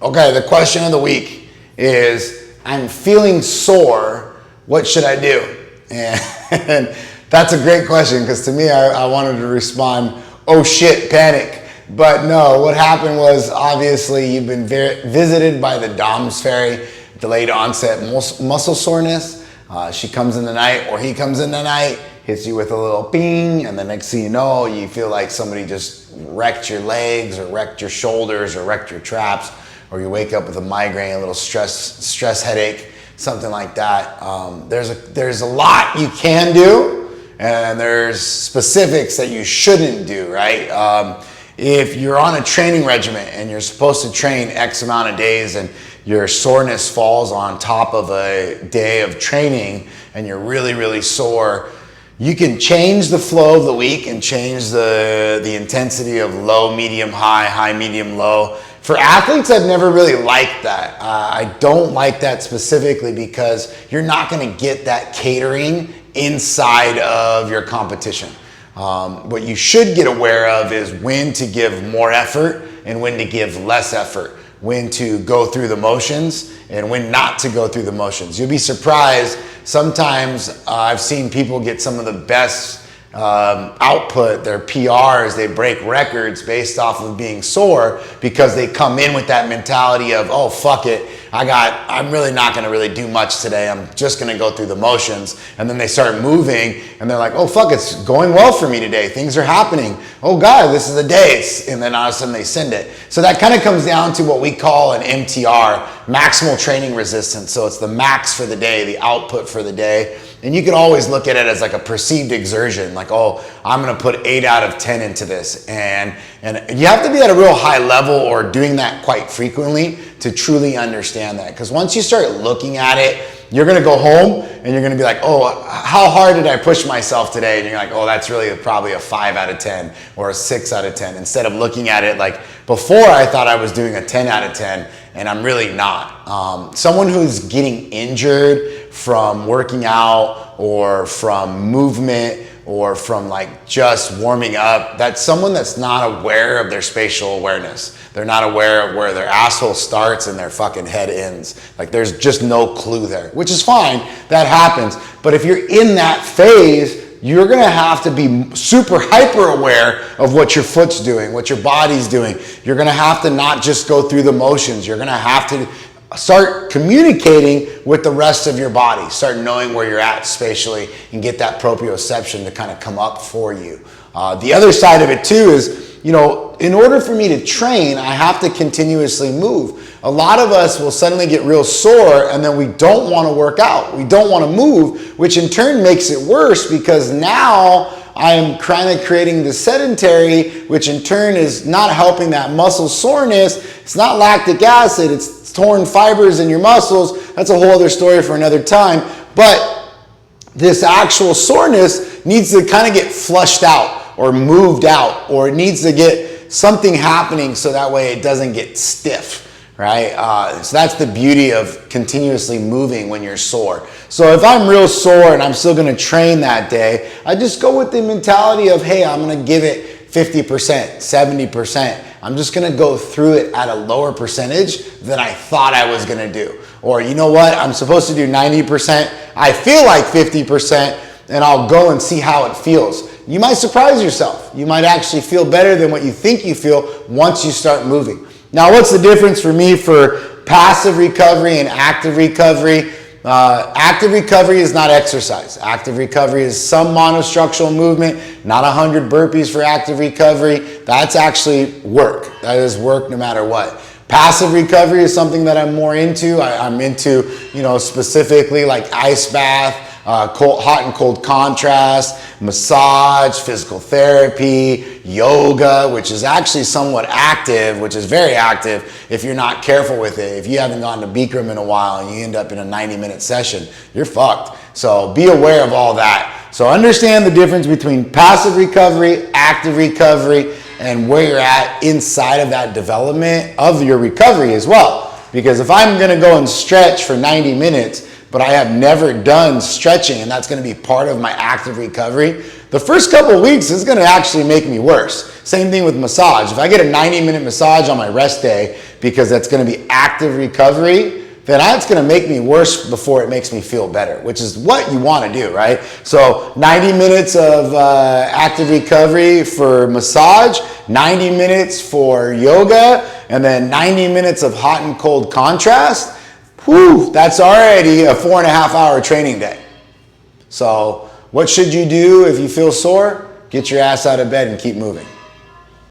Okay, the question of the week is, I'm feeling sore, what should I do? And that's a great question, because to me, I wanted to respond, oh shit, panic. But no, what happened was, obviously, you've been visited by the DOMS fairy, delayed onset muscle soreness. She comes in the night, or he comes in the night, hits you with a little ping, and the next thing you know, you feel like somebody just wrecked your legs, or wrecked your shoulders, or wrecked your traps, or you wake up with a migraine, a little stress headache, something like that. There's a lot you can do, and there's specifics that you shouldn't do, right? If you're on a training regimen and you're supposed to train X amount of days, and your soreness falls on top of a day of training and you're really, really sore, you can change the flow of the week and change the intensity of low, medium, high, high, medium, low. For athletes, I've never really liked that. I don't like that specifically because you're not going to get that catering inside of your competition. What you should get aware of is when to give more effort and when to give less effort, when to go through the motions and when not to go through the motions. You'll be surprised. Sometimes I've seen people get some of the best output, their PRs, they break records based off of being sore because they come in with that mentality of, oh, fuck it, I'm really not gonna really do much today, I'm just gonna go through the motions. And then they start moving and they're like, oh fuck, it's going well for me today, things are happening, oh God, this is the day. And then all of a sudden they send it. So that kind of comes down to what we call an MTR, maximal training resistance. So it's the max for the day, the output for the day. And you can always look at it as like a perceived exertion, like, oh, I'm gonna put 8 out of 10 into this. And you have to be at a real high level or doing that quite frequently to truly understand that. Because once you start looking at it, you're gonna go home and you're gonna be like, oh, how hard did I push myself today? And you're like, oh, that's really probably a 5 out of 10 or a 6 out of 10. Instead of looking at it like, before I thought I was doing a 10 out of 10 and I'm really not. Someone who's getting injured from working out or from movement or from like just warming up, that's someone that's not aware of their spatial awareness. They're not aware of where their asshole starts and their fucking head ends. Like there's just no clue there, which is fine, that happens. But if you're in that phase, you're gonna have to be super hyper aware of what your foot's doing, what your body's doing. You're gonna have to not just go through the motions. You're gonna have to start communicating with the rest of your body, start knowing where you're at spatially and get that proprioception to kind of come up for you. The other side of it too is, you know, in order for me to train, I have to continuously move. A lot of us will suddenly get real sore and then we don't want to work out. We don't want to move, which in turn makes it worse because now I am kind of creating the sedentary, which in turn is not helping that muscle soreness. It's not lactic acid, it's torn fibers in your muscles. That's a whole other story for another time. But this actual soreness needs to kind of get flushed out or moved out, or it needs to get something happening so that way it doesn't get stiff. Right? So that's the beauty of continuously moving when you're sore. So if I'm real sore and I'm still gonna train that day, I just go with the mentality of, hey, I'm gonna give it 50%, 70%. I'm just gonna go through it at a lower percentage than I thought I was gonna do. Or you know what, I'm supposed to do 90%, I feel like 50%, and I'll go and see how it feels. You might surprise yourself. You might actually feel better than what you think you feel once you start moving. Now, what's the difference for me for passive recovery and active recovery? Active recovery is not exercise. Active recovery is some monostructural movement, not 100 burpees for active recovery. That's actually work. That is work no matter what. Passive recovery is something that I'm more into. I'm into, you know, specifically like ice bath, hot and cold contrast, massage, physical therapy, yoga, which is actually somewhat active, which is very active if you're not careful with it. If you haven't gone to Bikram in a while and you end up in a 90-minute session, you're fucked. So be aware of all that. So understand the difference between passive recovery, active recovery, and where you're at inside of that development of your recovery as well. Because if I'm gonna go and stretch for 90 minutes, but I have never done stretching, and that's gonna be part of my active recovery, the first couple of weeks is gonna actually make me worse. Same thing with massage. If I get a 90-minute massage on my rest day, because that's gonna be active recovery, then that's gonna make me worse before it makes me feel better, which is what you wanna do, right? So 90 minutes of active recovery for massage, 90 minutes for yoga, and then 90 minutes of hot and cold contrast. Whew, that's already a 4.5-hour training day. So what should you do if you feel sore? Get your ass out of bed and keep moving.